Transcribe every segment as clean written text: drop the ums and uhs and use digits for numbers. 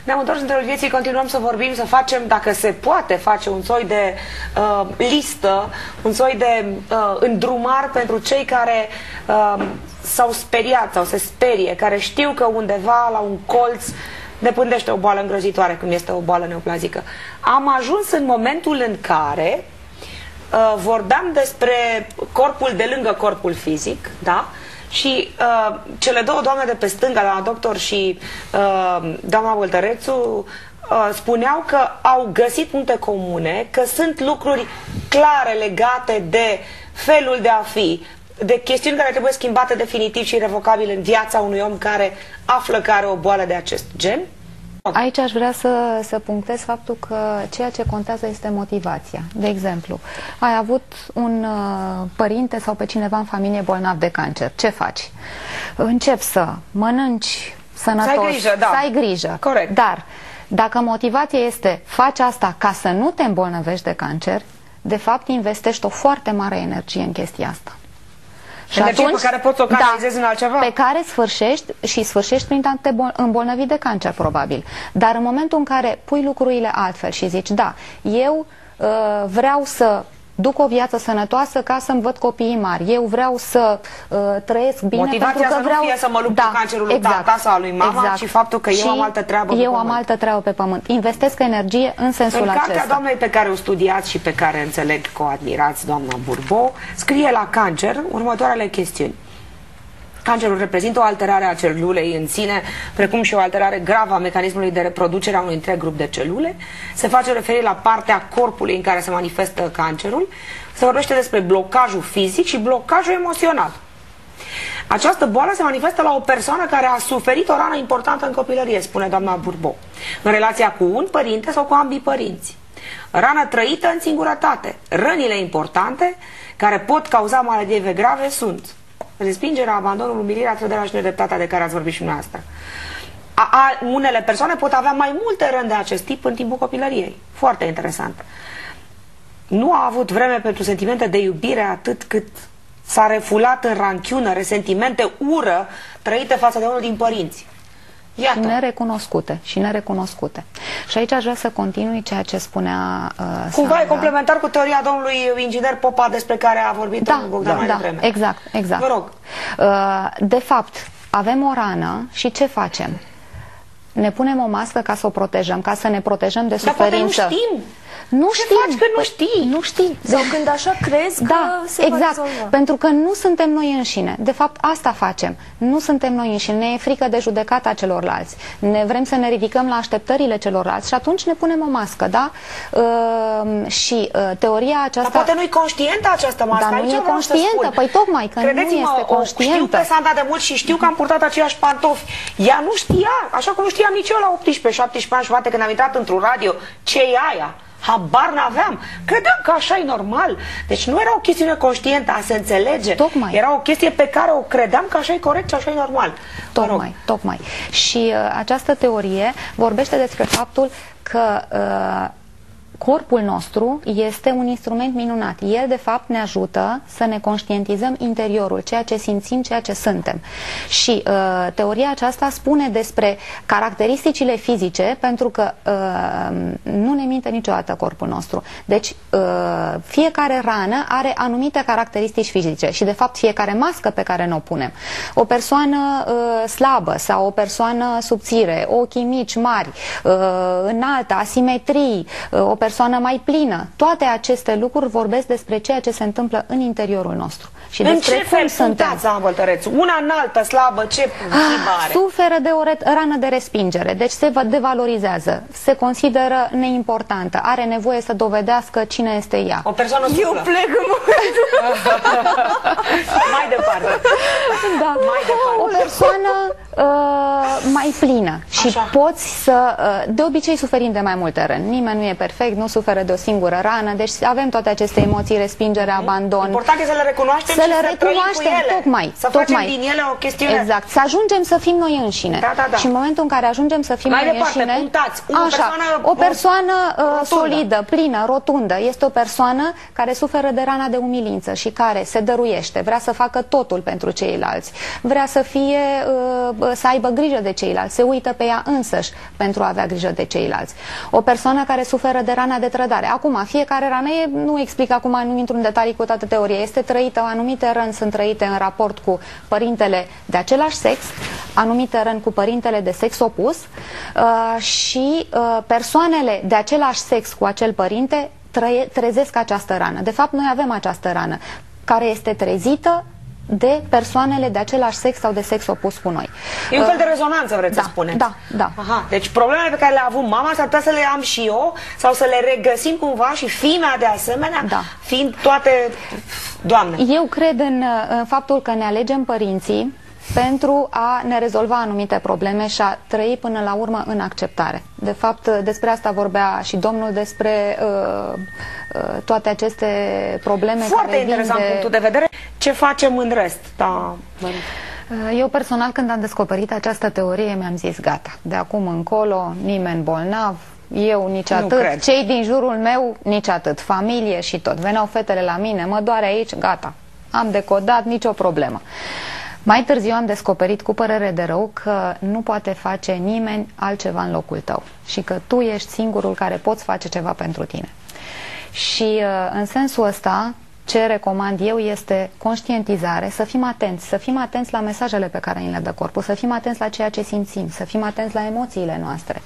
Ne-am întors între vieții, continuăm să vorbim, să facem, dacă se poate face, un soi de listă, un soi de îndrumar pentru cei care s-au speriat sau se sperie, care știu că undeva la un colț ne pândește o boală îngrozitoare, cum este o boală neoplazică. Am ajuns în momentul în care vorbeam despre corpul de lângă corpul fizic, da? Și cele două doamne de pe stânga, doamna doctor și doamna Boltărețu, spuneau că au găsit puncte comune, că sunt lucruri clare legate de felul de a fi, de chestiuni care trebuie schimbate definitiv și irrevocabil în viața unui om care află că are o boală de acest gen. Aici aș vrea să punctez faptul că ceea ce contează este motivația. De exemplu, ai avut un părinte sau pe cineva în familie bolnav de cancer. Ce faci? Începi să mănânci sănătos, să ai grijă, da. Să ai grijă. Corect. Dar dacă motivația este faci asta ca să nu te îmbolnăvești de cancer, de fapt investești o foarte mare energie în chestia asta. Și energie pe care poți să o canalizezi în altceva? Pe care sfârșești prin a te îmbolnăvi de cancer, probabil. Dar în momentul în care pui lucrurile altfel și zici, da, eu vreau să duc o viață sănătoasă ca să-mi văd copiii mari. Eu vreau să trăiesc bine. Motivația pentru că vreau... nu fie să mă lupt cu cancerul lui tata sau lui mama, ci faptul că eu am altă treabă pe pământ. am altă treabă pe pământ. Investesc energie în sensul acesta. În cartea doamnei pe care o studiați și pe care înțeleg că o admirați, doamna Bourbeau, scrie la cancer următoarele chestiuni. Cancerul reprezintă o alterare a celulei în sine, precum și o alterare gravă a mecanismului de reproducere a unui întreg grup de celule. Se face referire la partea corpului în care se manifestă cancerul. Se vorbește despre blocajul fizic și blocajul emoțional. Această boală se manifestă la o persoană care a suferit o rană importantă în copilărie, spune doamna Bourbeau, în relația cu un părinte sau cu ambii părinți. Rană trăită în singurătate. Rănile importante care pot cauza maladie grave sunt respingerea, abandonul, umilirea, trădarea și nedreptatea de care ați vorbit și dumneavoastră. Unele persoane pot avea mai multe răni de acest tip în timpul copilăriei. Foarte interesant. Nu a avut vreme pentru sentimente de iubire atât cât s-a refulat în ranchiună, resentimente, ură trăite față de unul din părinți. Iată. Și nerecunoscute. Și aici aș vrea să continui ceea ce spunea cumva e complementar cu teoria domnului inginer Popa despre care a vorbit domnul Bogdan mai devreme. Exact. Vă rog. De fapt, avem o rană și ce facem? Ne punem o mască ca să o protejăm, ca să ne protejăm de suferință. Dar poate nu știm. Nu ce știm. faci că nu știi? Nu știi. Sau când așa crezi că se va rezolva. Pentru că nu suntem noi înșine. De fapt, asta facem. Nu suntem noi înșine. Ne e frică de judecata celorlalți. Vrem să ne ridicăm la așteptările celorlalți și atunci ne punem o mască, da? Teoria aceasta... Dar poate nu-i conștientă această mască. Dar nu e conștientă. Păi tocmai că nu este conștientă. Știu pe Sanda de mult și știu că am purtat aceiași pantofi. Ea nu știa, așa cum nu știam nici eu la 18-17 ani și poate când am intrat într-un radio, ce e aia? Habar n-aveam. Credeam că așa e normal. Deci nu era o chestiune conștientă, a se înțelege. Tocmai. Era o chestie pe care o credeam că așa e corect și așa e normal. Tocmai. Și această teorie vorbește despre faptul că corpul nostru este un instrument minunat. El, de fapt, ne ajută să ne conștientizăm interiorul, ceea ce simțim, ceea ce suntem. Și teoria aceasta spune despre caracteristicile fizice, pentru că nu ne minte niciodată corpul nostru. Deci, fiecare rană are anumite caracteristici fizice și, de fapt, fiecare mască pe care ne o punem. O persoană slabă sau o persoană subțire, ochii mici, mari, înaltă, asimetrii, o persoană mai plină. Toate aceste lucruri vorbesc despre ceea ce se întâmplă în interiorul nostru. Și în despre ce fel punctați, doamna Boltărețu? Una înaltă, slabă, ce are? Suferă de o rană de respingere, deci se devalorizează, se consideră neimportantă, are nevoie să dovedească cine este ea. O persoană suflă. Eu plec mai departe. Da. Mai departe. O persoană mai plină și așa. Poți să... de obicei suferim de mai multe răni. Nimeni nu e perfect, nu suferă de o singură rană, deci avem toate aceste emoții, respingere, abandon. Important e să le recunoaștem și să recunoaștem, tocmai. Facem din ele o chestiune. Exact, să ajungem să fim noi înșine. Da. Și în momentul în care ajungem să fim noi înșine... Punctați. O persoană solidă, plină, rotundă, este o persoană care suferă de rana de umilință și care se dăruiește, vrea să facă totul pentru ceilalți, vrea să fie să aibă grijă de ceilalți, se uită pe ea însăși pentru a avea grijă de ceilalți. O persoană care suferă de rana de trădare. Acum, fiecare rană nu explic acum, nu intru în detalii cu toată teoria, este trăită, anumite răni sunt trăite în raport cu părintele de același sex, anumite răni cu părintele de sex opus și persoanele de același sex cu acel părinte trezesc această rană. De fapt, noi avem această rană care este trezită de persoanele de același sex sau de sex opus cu noi. E un fel de rezonanță, vreți să spuneți? Da, da. Aha, deci problemele pe care le-a avut mama s-ar putea să le am și eu sau să le regăsim cumva și fimea de asemenea, fiind toate... Doamne! Eu cred în faptul că ne alegem părinții pentru a ne rezolva anumite probleme și a trăi până la urmă în acceptare. De fapt, despre asta vorbea și domnul, despre toate aceste probleme. Foarte interesant punctul de vedere. Ce facem în rest? Da. Eu personal, când am descoperit această teorie, mi-am zis gata, de acum încolo nimeni bolnav, eu nici atât, cei din jurul meu nici atât, familie și tot. Veneau fetele la mine, mă doare aici, gata, am decodat, nicio problemă. Mai târziu am descoperit cu părere de rău că nu poate face nimeni altceva în locul tău și că tu ești singurul care poți face ceva pentru tine. Și în sensul ăsta, ce recomand eu este conștientizare, să fim atenți la mesajele pe care ni le dă corpul, să fim atenți la ceea ce simțim, să fim atenți la emoțiile noastre.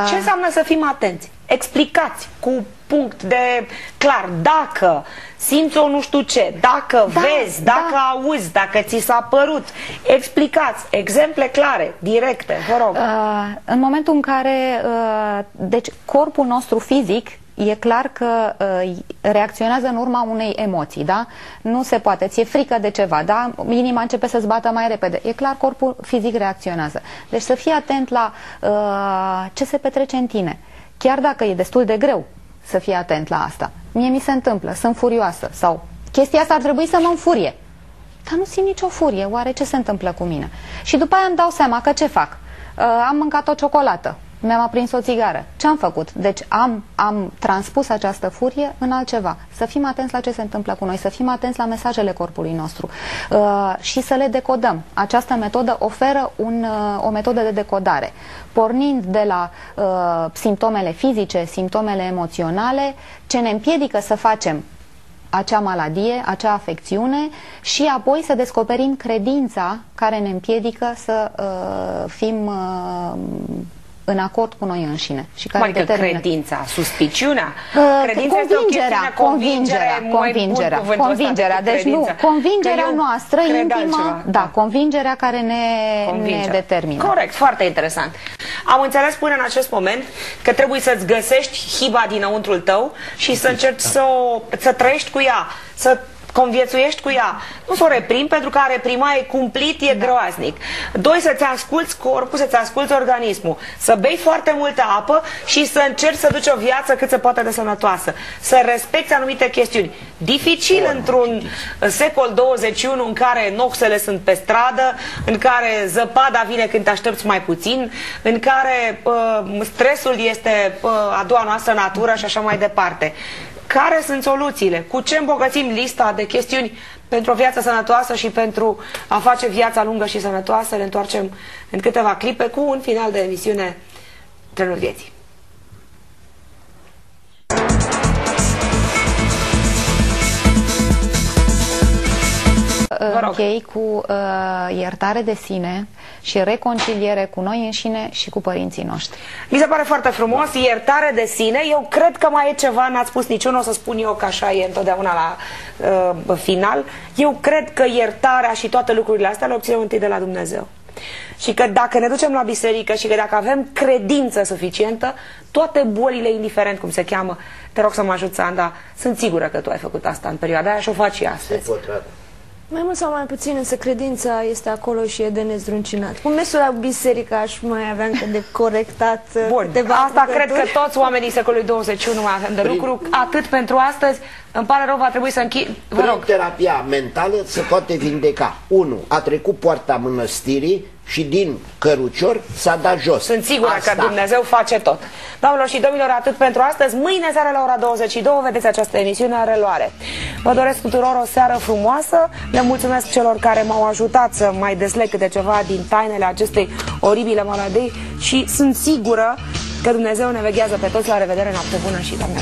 Ce înseamnă să fim atenți? Explicați cu punct de clar. Dacă simți o nu știu ce, dacă vezi, dacă auzi, dacă ți s-a părut, explicați, exemple clare, directe, vă rog. În momentul în care deci corpul nostru fizic e clar că reacționează în urma unei emoții, da? Nu se poate, ți-e frică de ceva, da? Inima începe să-ți bată mai repede. E clar, corpul fizic reacționează. Deci să fii atent la ce se petrece în tine. Chiar dacă e destul de greu să fii atent la asta. Mie mi se întâmplă, sunt furioasă sau chestia asta ar trebui să mă înfurie. Dar nu simt nicio furie, oare ce se întâmplă cu mine? Și după aia îmi dau seama că ce fac? Am mâncat o ciocolată, mi-am aprins o țigară. Ce am făcut? Deci am transpus această furie în altceva. Să fim atenți la ce se întâmplă cu noi, să fim atenți la mesajele corpului nostru și să le decodăm. Această metodă oferă o metodă de decodare. Pornind de la simptomele fizice, simptomele emoționale, ce ne împiedică să facem acea maladie, acea afecțiune și apoi să descoperim credința care ne împiedică să fim în acord cu noi înșine. Și care determină credința, suspiciunea, convingerea. Deci nu, convingerea noastră intimă, convingerea care ne determină. Corect, foarte interesant. Am înțeles până în acest moment că trebuie să-ți găsești hiba dinăuntrul tău și să încerci să trăiești cu ea, să conviețuiești cu ea. Nu să o reprimi, pentru că a reprima e cumplit, e groaznic. Doi, să-ți asculți corpul, să-ți asculți organismul, să bei foarte multă apă și să încerci să duci o viață cât se poate de sănătoasă. Să respecti anumite chestiuni. Dificil într-un secol 21 în care noxele sunt pe stradă, în care zăpada vine când te aștepți mai puțin, în care stresul este a doua noastră natură și așa mai departe. Care sunt soluțiile? Cu ce îmbogățim lista de chestiuni pentru o viață sănătoasă și pentru a face viața lungă și sănătoasă? Ne întoarcem în câteva clipe cu un final de emisiune Trenul Vieții. Închei cu iertare de sine și reconciliere cu noi înșine și cu părinții noștri. Mi se pare foarte frumos, iertare de sine. Eu cred că mai e ceva, n-ați spus niciunul, o să spun eu că așa e întotdeauna la final. Eu cred că iertarea și toate lucrurile astea le obținem întâi de la Dumnezeu. Și că dacă ne ducem la biserică și că dacă avem credință suficientă, toate bolile, indiferent cum se cheamă, te rog să mă ajut, Sanda, sunt sigură că tu ai făcut asta în perioada aia și o faci și astăzi. Mai mult sau mai puțin, însă credința este acolo și e de nezdruncinat. Cu mersul la biserică aș mai avea încă de corectat. Bun, asta cred că toți oamenii secolului 21 mai avem de lucru. Atât pentru astăzi. Îmi pare rău, va trebui să închid. Vă rog. Prin terapia mentală se poate vindeca. 1. A trecut poarta mănăstirii și din cărucior s-a dat jos. Sunt sigură că Dumnezeu face tot. Doamnelor și domnilor, atât pentru astăzi. Mâine seara la ora 22 vedeți această emisiune în reluare. Vă doresc tuturor o seară frumoasă. Le mulțumesc celor care m-au ajutat să mai desleg câte ceva din tainele acestei oribile maladii și sunt sigură că Dumnezeu ne veghează pe toți. La revedere, noapte bună și Doamne!